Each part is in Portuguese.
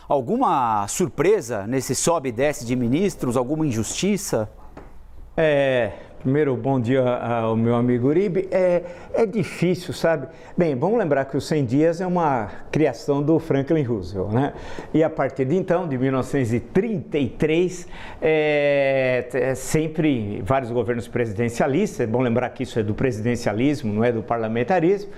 Alguma surpresa nesse sobe e desce de ministros? Alguma injustiça? Primeiro, bom dia ao meu amigo Uribe. É difícil, sabe? Bem, vamos lembrar que os 100 dias é uma criação do Franklin Roosevelt, né? E a partir de então, de 1933, sempre vários governos presidencialistas, é bom lembrar que isso é do presidencialismo, não é do parlamentarismo,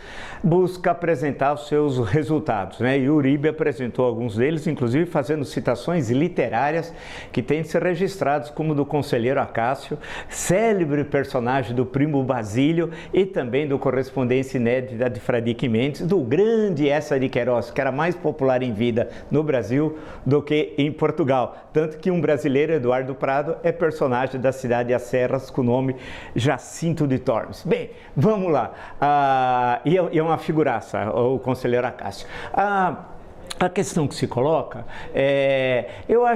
busca apresentar os seus resultados, né? E o Uribe apresentou alguns deles, inclusive fazendo citações literárias que têm de ser registrados, como do conselheiro Acácio, célebre personagem do Primo Basílio e também do Correspondência Inédita de Fradique Mendes, do grande Eça de Queiroz, que era mais popular em vida no Brasil do que em Portugal. Tanto que um brasileiro, Eduardo Prado, é personagem da cidade de Acerras com o nome Jacinto de Tormes. Bem, vamos lá. E é uma figuraça, o conselheiro Acácio. A questão que se coloca, eu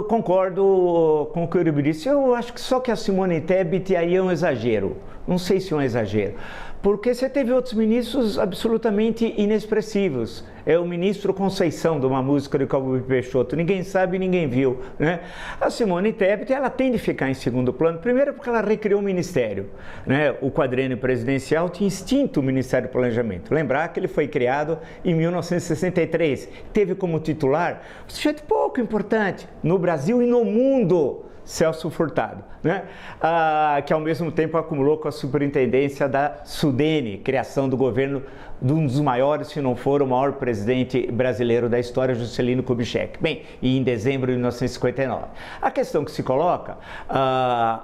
concordo com o que o Uribe disse, eu acho que só que a Simone Tebet aí é um exagero, não sei se é um exagero, porque você teve outros ministros absolutamente inexpressivos. É o ministro Conceição, de uma música do Calvo Peixoto, ninguém sabe, ninguém viu, né? A Simone Tebet, ela tem de ficar em segundo plano, primeiro porque ela recriou o ministério, né? O quadrênio presidencial tinha extinto o Ministério do Planejamento. Lembrar que ele foi criado em 1963, teve como titular um sujeito pouco importante no Brasil e no mundo, Celso Furtado, né? Que ao mesmo tempo acumulou com a superintendência da Sudene, criação do governo de um dos maiores, se não for o maior presidente brasileiro da história, Juscelino Kubitschek. Bem, e em dezembro de 1959. A questão que se coloca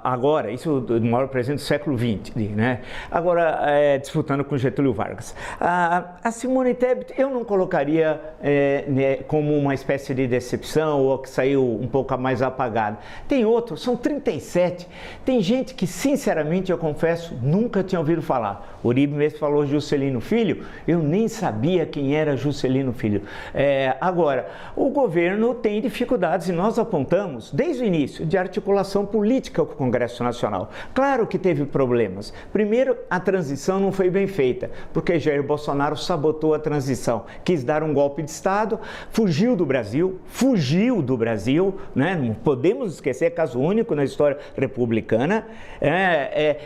agora, isso do maior presidente do século XX, né? Agora, disputando com Getúlio Vargas. A Simone Tebet eu não colocaria como uma espécie de decepção ou que saiu um pouco mais apagada. Tem outros, são 37. Tem gente que, sinceramente, eu confesso, nunca tinha ouvido falar. O Uribe mesmo falou Juscelino Filho, eu nem sabia quem era Juscelino Filho. Agora, o governo tem dificuldades e nós apontamos, desde o início, de articulação política com o Congresso Nacional. Claro que teve problemas. Primeiro, a transição não foi bem feita, porque Jair Bolsonaro sabotou a transição, quis dar um golpe de Estado, fugiu do Brasil, né? Não podemos esquecer, caso único na história republicana,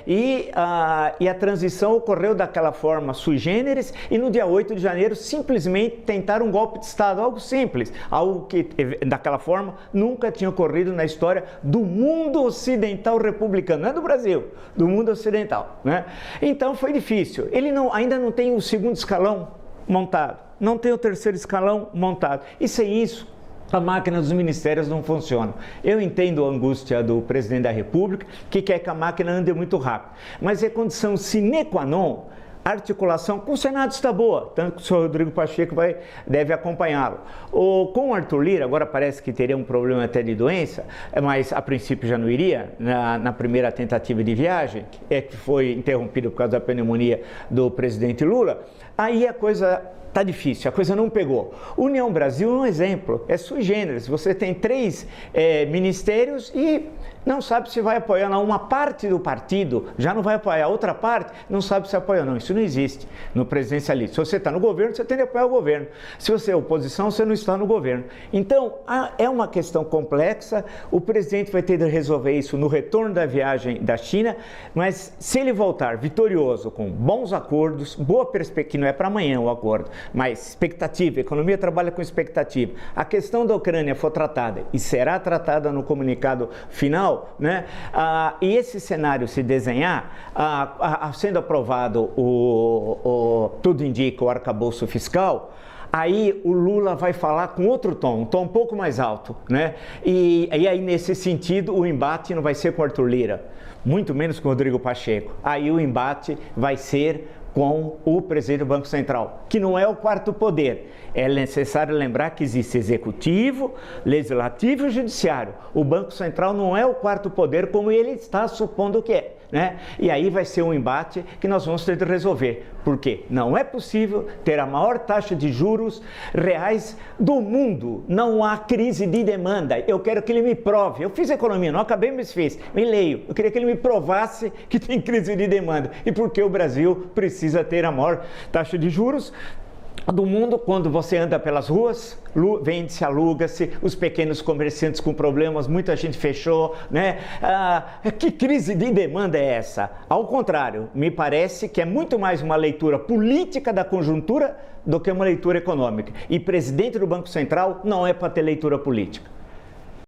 e a transição ocorreu daquela forma sui generis, e no dia 8 de janeiro simplesmente tentaram um golpe de Estado, algo simples, algo que daquela forma nunca tinha ocorrido na história do mundo ocidental republicano, não é do Brasil, do mundo ocidental, né? Então foi difícil, ele ainda não tem o segundo escalão montado, não tem o terceiro escalão montado, e sem isso a máquina dos ministérios não funciona. Eu entendo a angústia do presidente da República, que quer que a máquina ande muito rápido, mas é condição sine qua non. A articulação com o Senado está boa, tanto que o senhor Rodrigo Pacheco deve acompanhá-lo. Com o Arthur Lira, agora parece que teria um problema até de doença, mas a princípio já não iria, na primeira tentativa de viagem, que foi interrompida por causa da pneumonia do presidente Lula, aí a coisa está difícil, a coisa não pegou. União Brasil é um exemplo, é sui generis, você tem 3 ministérios e não sabe se vai apoiar não. Uma parte do partido já não vai apoiar, a outra parte não sabe se apoia ou não. Isso não existe no presidencialismo. Se você está no governo, você tem de apoiar o governo. Se você é oposição, você não está no governo. Então, é uma questão complexa, o presidente vai ter de resolver isso no retorno da viagem da China, mas se ele voltar vitorioso, com bons acordos, boa perspectiva, não é para amanhã o acordo, mas expectativa, a economia trabalha com expectativa. A questão da Ucrânia foi tratada e será tratada no comunicado final, né? E esse cenário se desenhar, sendo aprovado tudo indica o arcabouço fiscal, aí o Lula vai falar com outro tom, um tom um pouco mais alto, né? E aí nesse sentido o embate não vai ser com o Arthur Lira, muito menos com o Rodrigo Pacheco. Aí o embate vai ser com o presidente do Banco Central, que não é o quarto poder. É necessário lembrar que existe executivo, legislativo e judiciário. O Banco Central não é o quarto poder como ele está supondo que é, né? E aí vai ser um embate que nós vamos ter de resolver, porque não é possível ter a maior taxa de juros reais do mundo. Não há crise de demanda. Eu quero que ele me prove. Eu fiz economia, não acabei, mas fiz. Me leio. Eu queria que ele me provasse que tem crise de demanda. E porque o Brasil precisa ter a maior taxa de juros do mundo, quando você anda pelas ruas, vende-se, aluga-se, os pequenos comerciantes com problemas, muita gente fechou, né? Que crise de demanda é essa? Ao contrário, me parece que é muito mais uma leitura política da conjuntura do que uma leitura econômica. E presidente do Banco Central não é para ter leitura política.